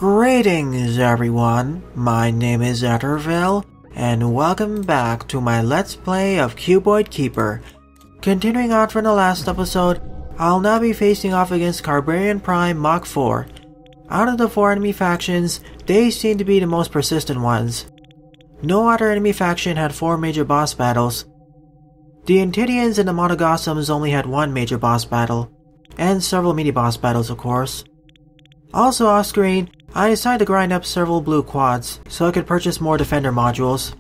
Greetings everyone, my name is Ottropi, and welcome back to my Let's Play of Cuboid Keeper. Continuing on from the last episode, I'll now be facing off against Barbarian Prime Mach 4. Out of the 4 enemy factions, they seem to be the most persistent ones. No other enemy faction had 4 major boss battles. The Antidians and the Monogossums only had 1 major boss battle, and several mini-boss battles of course. Also off screen, I decided to grind up several blue quads, so I could purchase more defender modules.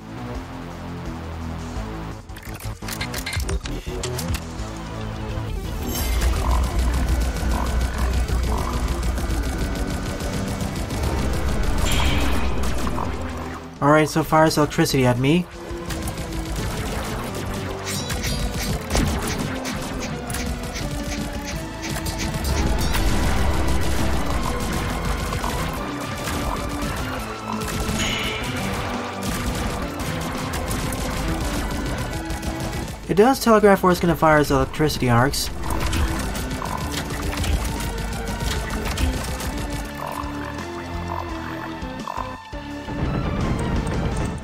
Alright, so fires electricity at me. It does telegraph where it's going to fire its electricity arcs.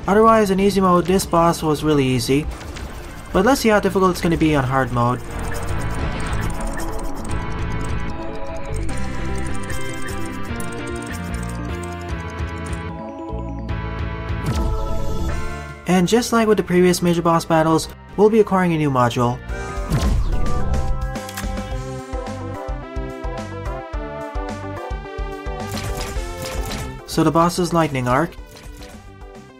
Otherwise, in easy mode, this boss was really easy. But let's see how difficult it's going to be on hard mode. And just like with the previous major boss battles, we'll be acquiring a new module. So the boss's lightning arc.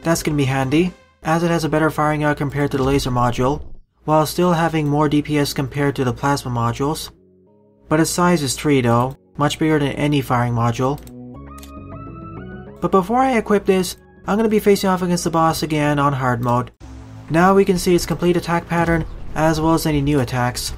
That's going to be handy, as it has a better firing arc compared to the laser module, while still having more DPS compared to the plasma modules. But its size is 3 though, much bigger than any firing module. But before I equip this, I'm going to be facing off against the boss again on hard mode. Now we can see its complete attack pattern, as well as any new attacks.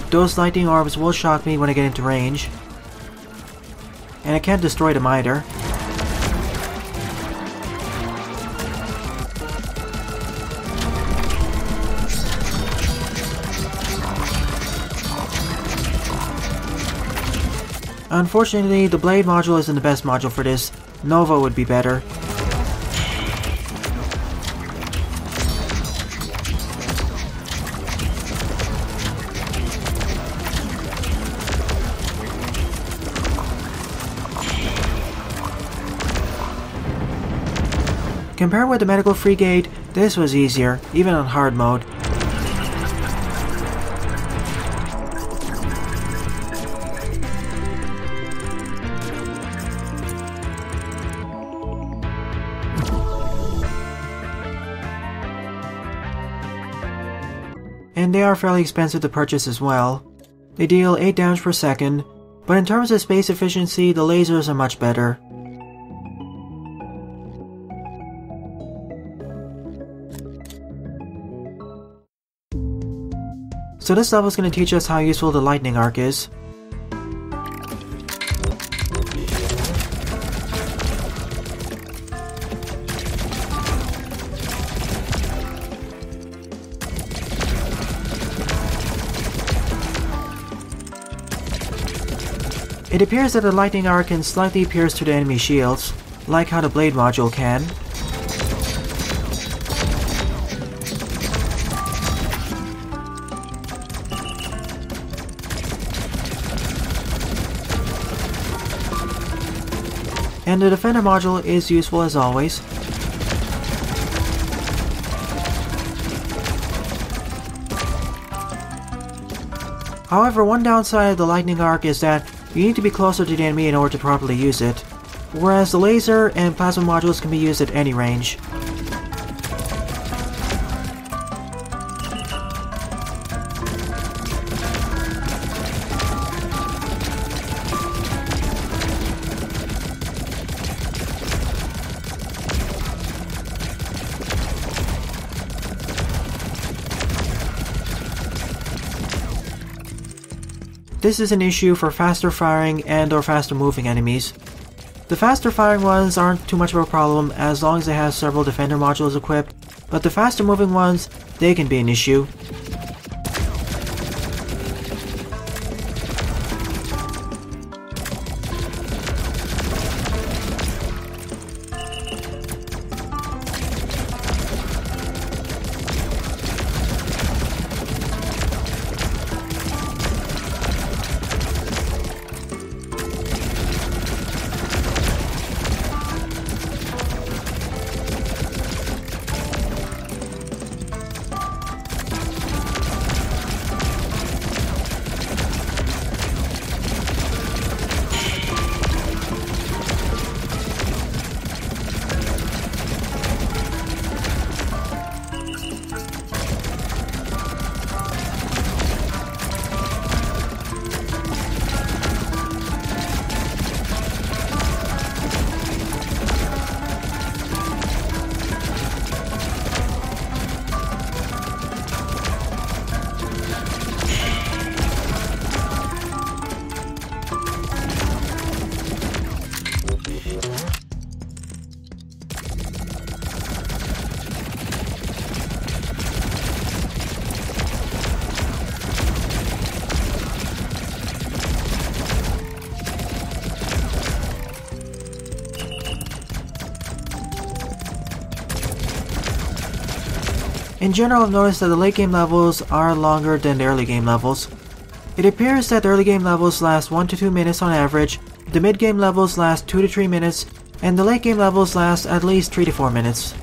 Those lightning orbs will shock me when I get into range. And I can't destroy them either. Unfortunately, the blade module isn't the best module for this. Nova would be better. Compared with the medical frigate, this was easier, even on hard mode. And they are fairly expensive to purchase as well. They deal 8 damage per second, but in terms of space efficiency, the lasers are much better. So this level is going to teach us how useful the lightning arc is. It appears that the lightning arc can slightly pierce through the enemy shields, like how the blade module can. And the defender module is useful as always. However, one downside of the lightning arc is that you need to be closer to the enemy in order to properly use it, whereas the laser and plasma modules can be used at any range. This is an issue for faster firing and or faster moving enemies. The faster firing ones aren't too much of a problem as long as they have several defender modules equipped, but the faster moving ones, they can be an issue. In general, I've noticed that the late game levels are longer than the early game levels. It appears that the early game levels last 1 to 2 minutes on average, the mid game levels last 2 to 3 minutes, and the late game levels last at least 3 to 4 minutes.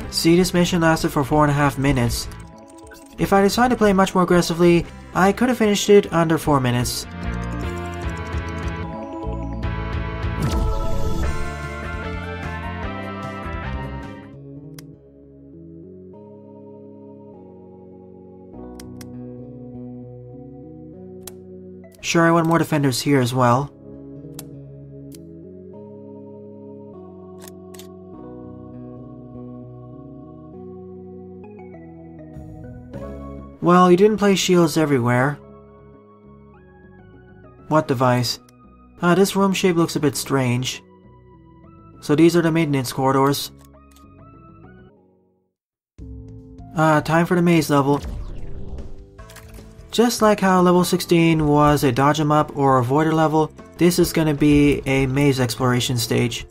See, this mission lasted for 4.5 minutes. If I decided to play much more aggressively, I could have finished it under 4 minutes. Sure, I want more defenders here as well. Well, you didn't place shields everywhere. What device? This room shape looks a bit strange. So these are the maintenance corridors. Time for the maze level. Just like how level 16 was a dodge 'em up or avoider level, this is gonna be a maze exploration stage.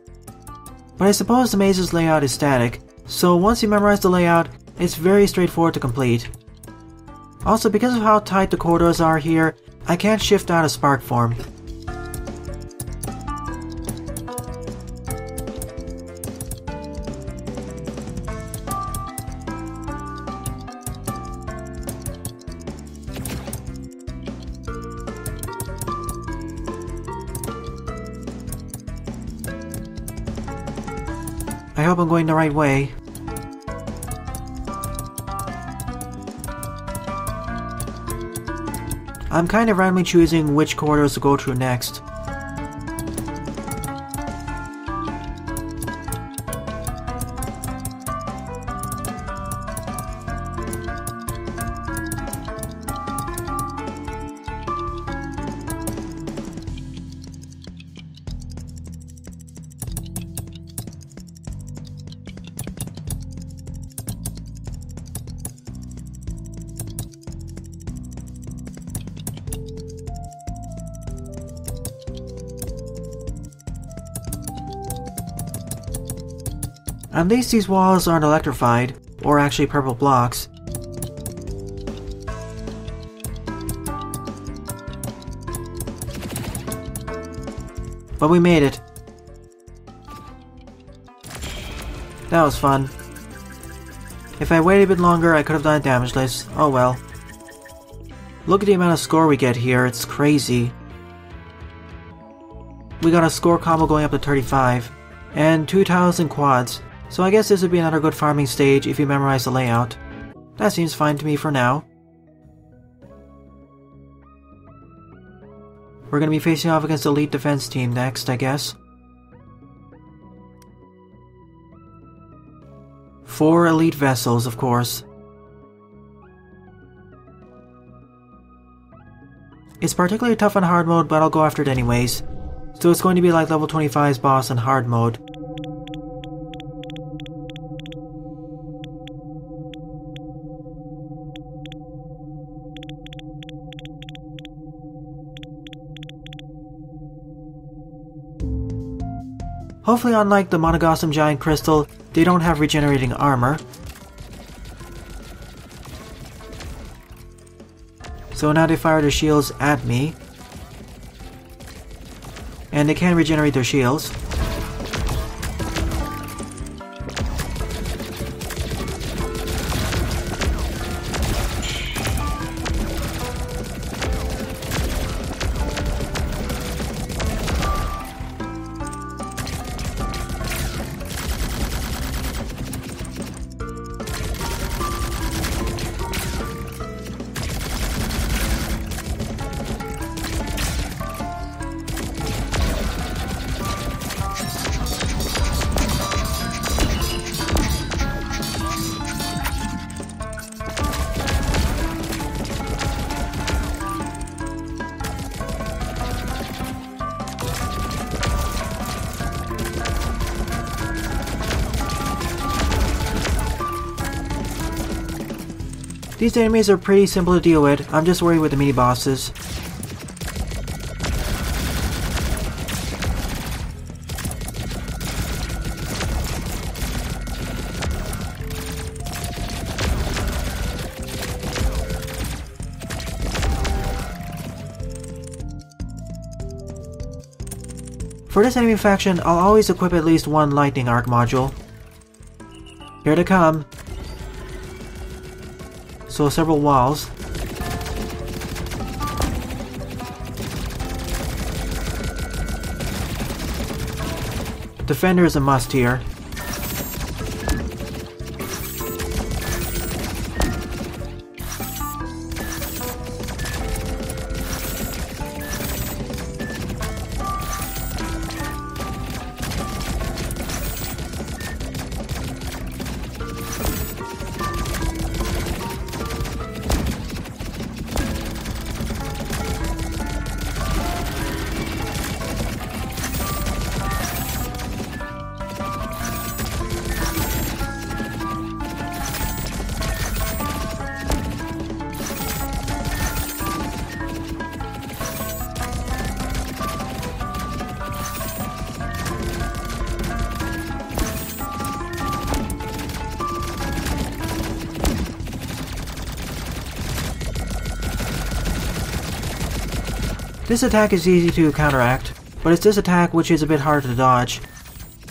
But I suppose the maze's layout is static, so once you memorize the layout, it's very straightforward to complete. Also, because of how tight the corridors are here, I can't shift out of spark form. I hope I'm going the right way. I'm kind of randomly choosing which corridors to go through next. At least these walls aren't electrified, or actually purple blocks. But we made it. That was fun. If I waited a bit longer, I could have done it damageless. Oh well. Look at the amount of score we get here, it's crazy. We got a score combo going up to 35, and 2 tiles and quads. So I guess this would be another good farming stage if you memorize the layout. That seems fine to me for now. We're gonna be facing off against the elite defense team next, I guess. 4 elite vessels, of course. It's particularly tough on hard mode, but I'll go after it anyways. So it's going to be like level 25's boss on hard mode. Hopefully, unlike the Monogossum Giant Crystal, they don't have regenerating armor. So now they fire their shields at me. And they can regenerate their shields. These enemies are pretty simple to deal with, I'm just worried with the mini-bosses. For this enemy faction, I'll always equip at least one lightning arc module. Here they come. So several walls. Defender is a must here. This attack is easy to counteract, but it's this attack which is a bit harder to dodge.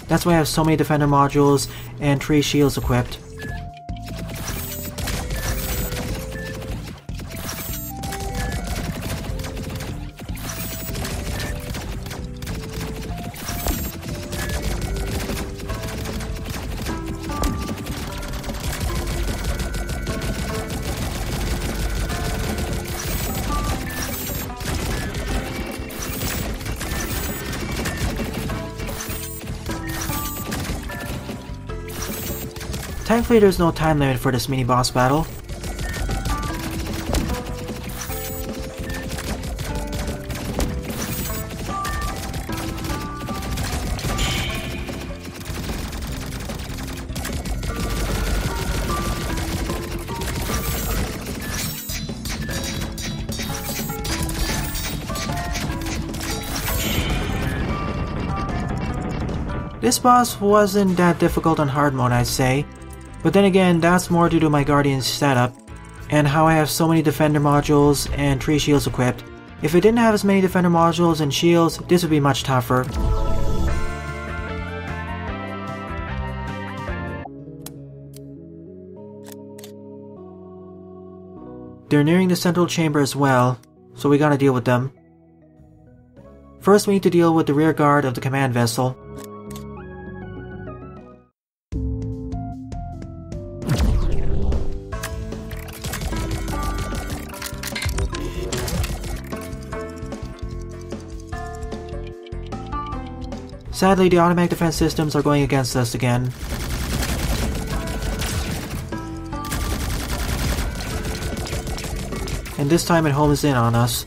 That's why I have so many defender modules and 3 shields equipped. Thankfully there's no time limit for this mini-boss battle. This boss wasn't that difficult on hard mode, I'd say. But then again, that's more due to my Guardian's setup, and how I have so many defender modules and 3 shields equipped. If it didn't have as many defender modules and shields, this would be much tougher. They're nearing the central chamber as well, so we gotta deal with them. First we need to deal with the rear guard of the command vessel. Sadly, the automatic defense systems are going against us again. And this time it homes in on us.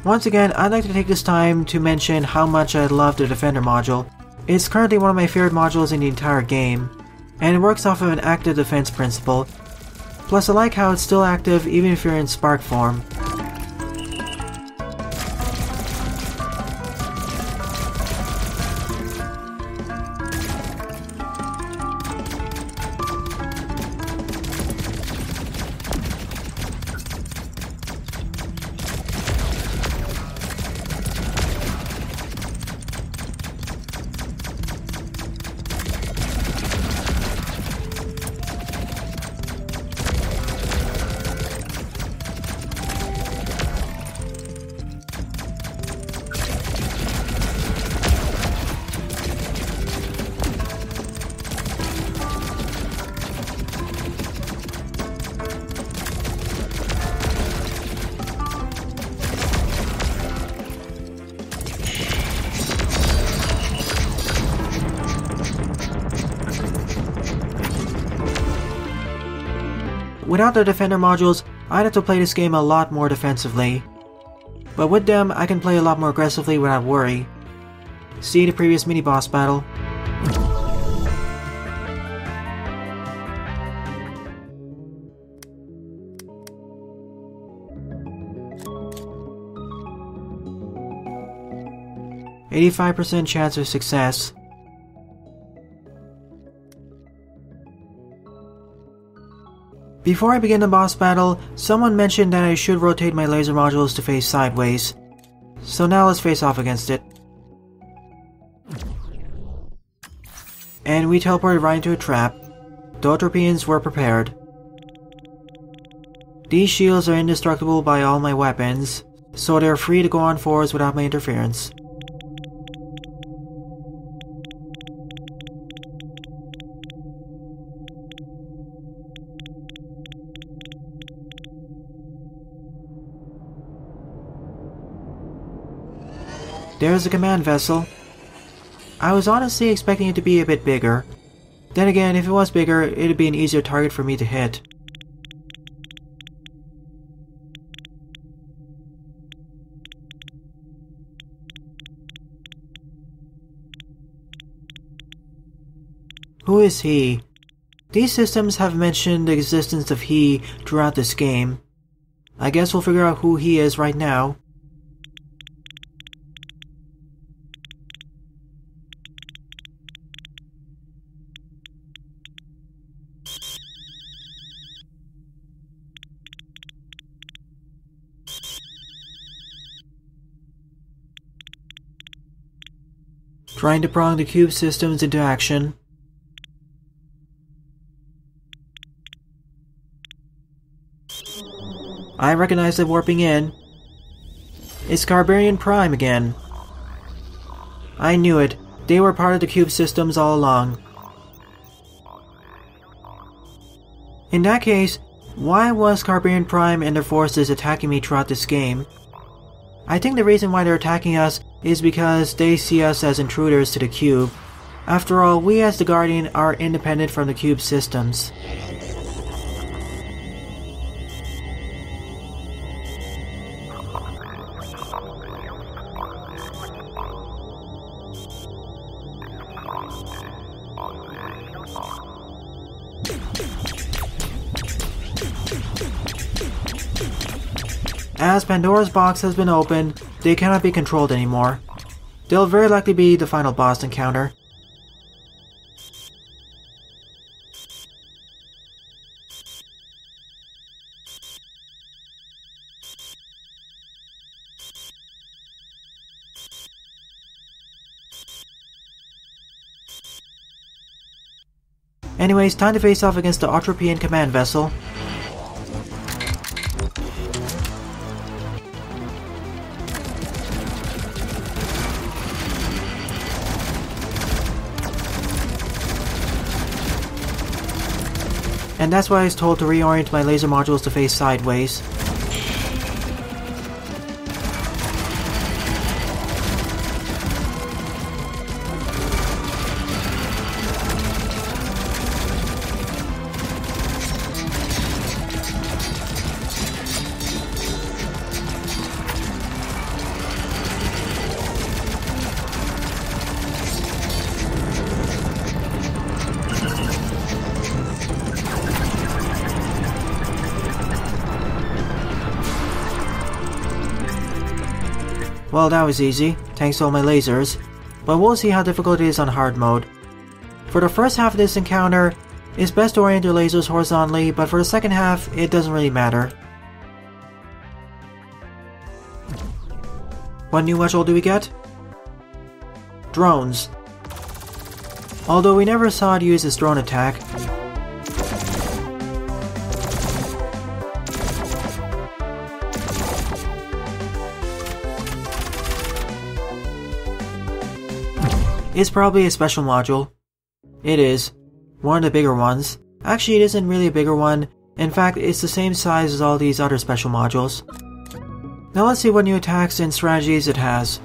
Once again, I'd like to take this time to mention how much I love the Defender module. It's currently one of my favorite modules in the entire game, and it works off of an active defense principle. Plus I like how it's still active even if you're in Spark form. Without the Defender modules, I'd have to play this game a lot more defensively. But with them, I can play a lot more aggressively without worry. See the previous mini-boss battle? %85% chance of success. Before I begin the boss battle, someone mentioned that I should rotate my laser modules to face sideways. So now let's face off against it. And we teleported right into a trap. The Ottropians were prepared. These shields are indestructible by all my weapons, so they're free to go on forwards without my interference. There's the command vessel. I was honestly expecting it to be a bit bigger. Then again, if it was bigger, it'd be an easier target for me to hit. Who is he? These systems have mentioned the existence of he throughout this game. I guess we'll figure out who he is right now. Trying to prong the cube systems into action. I recognize it warping in. It's Carbarian Prime again. I knew it. They were part of the cube systems all along. In that case, why was Carbarian Prime and their forces attacking me throughout this game? I think the reason why they're attacking us is because they see us as intruders to the cube. After all, we as the Guardian are independent from the cube systems. As Pandora's box has been opened, they cannot be controlled anymore. They'll very likely be the final boss encounter. Anyways, time to face off against the Ottropian command vessel. And that's why I was told to reorient my laser modules to face sideways. Well, that was easy, thanks to all my lasers, but we'll see how difficult it is on hard mode. For the first half of this encounter, it's best to orient your lasers horizontally, but for the second half, it doesn't really matter. What new module do we get? Drones. Although we never saw it use its drone attack. It's probably a special module. It is. One of the bigger ones. Actually, it isn't really a bigger one. In fact, it's the same size as all these other special modules. Now let's see what new attacks and strategies it has.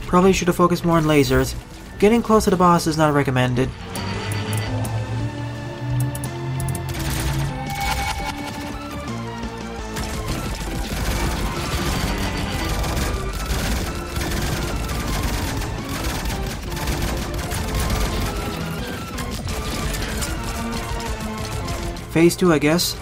Probably should have focused more on lasers. Getting close to the boss is not recommended. Phase 2, I guess.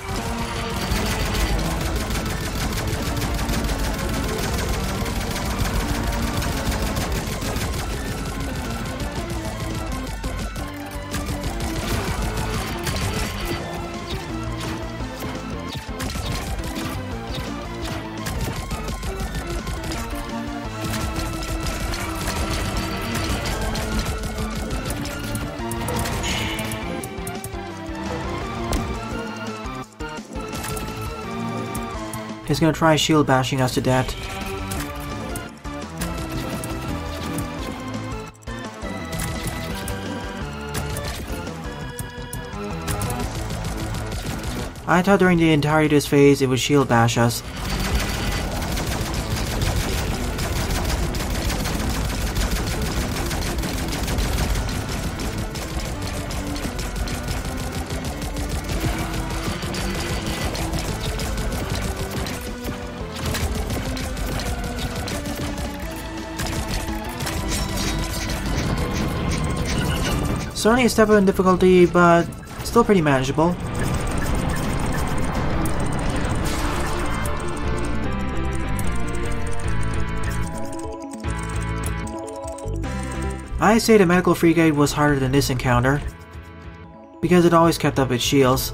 He's gonna try shield bashing us to death. I thought during the entirety of this phase it would shield bash us. Certainly a step up in difficulty, but still pretty manageable. I say the medical frigate was harder than this encounter, because it always kept up its shields.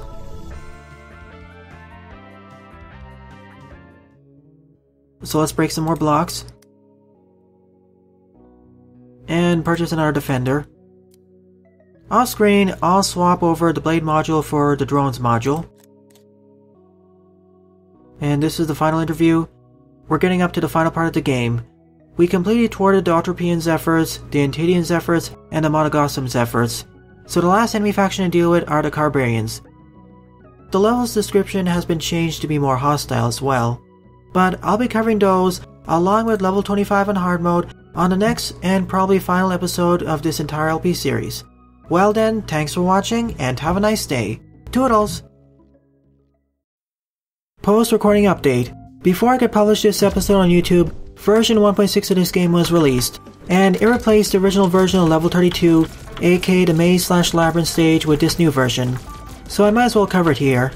So let's break some more blocks. And purchase another defender. Off screen, I'll swap over the blade module for the drones module. And this is the final interview. We're getting up to the final part of the game. We completely thwarted the Ottropians' efforts, the Antedians' efforts, and the Monogothem's efforts. So the last enemy faction to deal with are the Carbarians. The level's description has been changed to be more hostile as well. But I'll be covering those, along with level 25 on hard mode, on the next and probably final episode of this entire LP series. Well then, thanks for watching, and have a nice day. Toodles! Post-recording update. Before I could publish this episode on YouTube, version 1.6 of this game was released, and it replaced the original version of level 32, aka the maze/labyrinth stage, with this new version. So I might as well cover it here.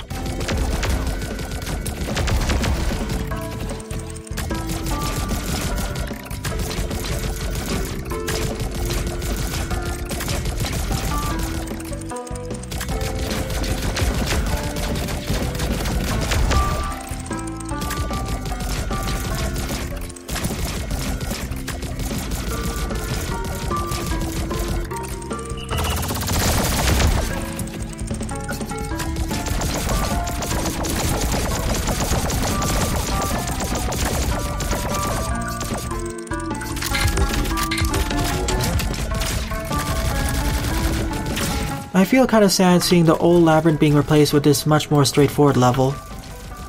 I feel kinda sad seeing the old labyrinth being replaced with this much more straightforward level.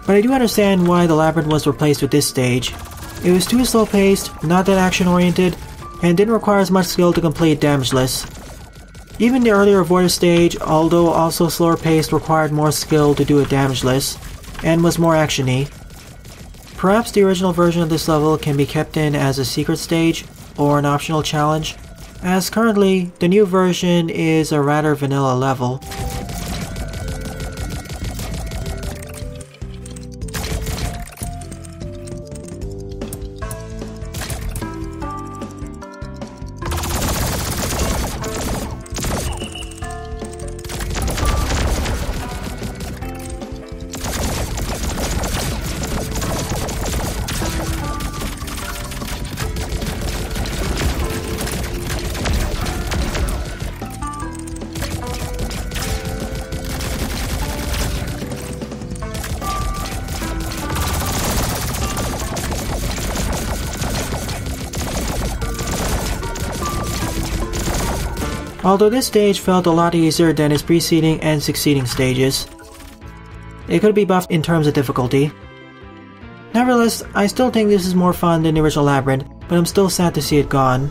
But I do understand why the labyrinth was replaced with this stage. It was too slow paced, not that action oriented, and didn't require as much skill to complete damageless. Even the earlier avoider stage, although also slower paced, required more skill to do it damageless, and was more actiony. Perhaps the original version of this level can be kept in as a secret stage, or an optional challenge, as currently, the new version is a rather vanilla level. Although this stage felt a lot easier than its preceding and succeeding stages. It could be buffed in terms of difficulty. Nevertheless, I still think this is more fun than the original Labyrinth, but I'm still sad to see it gone.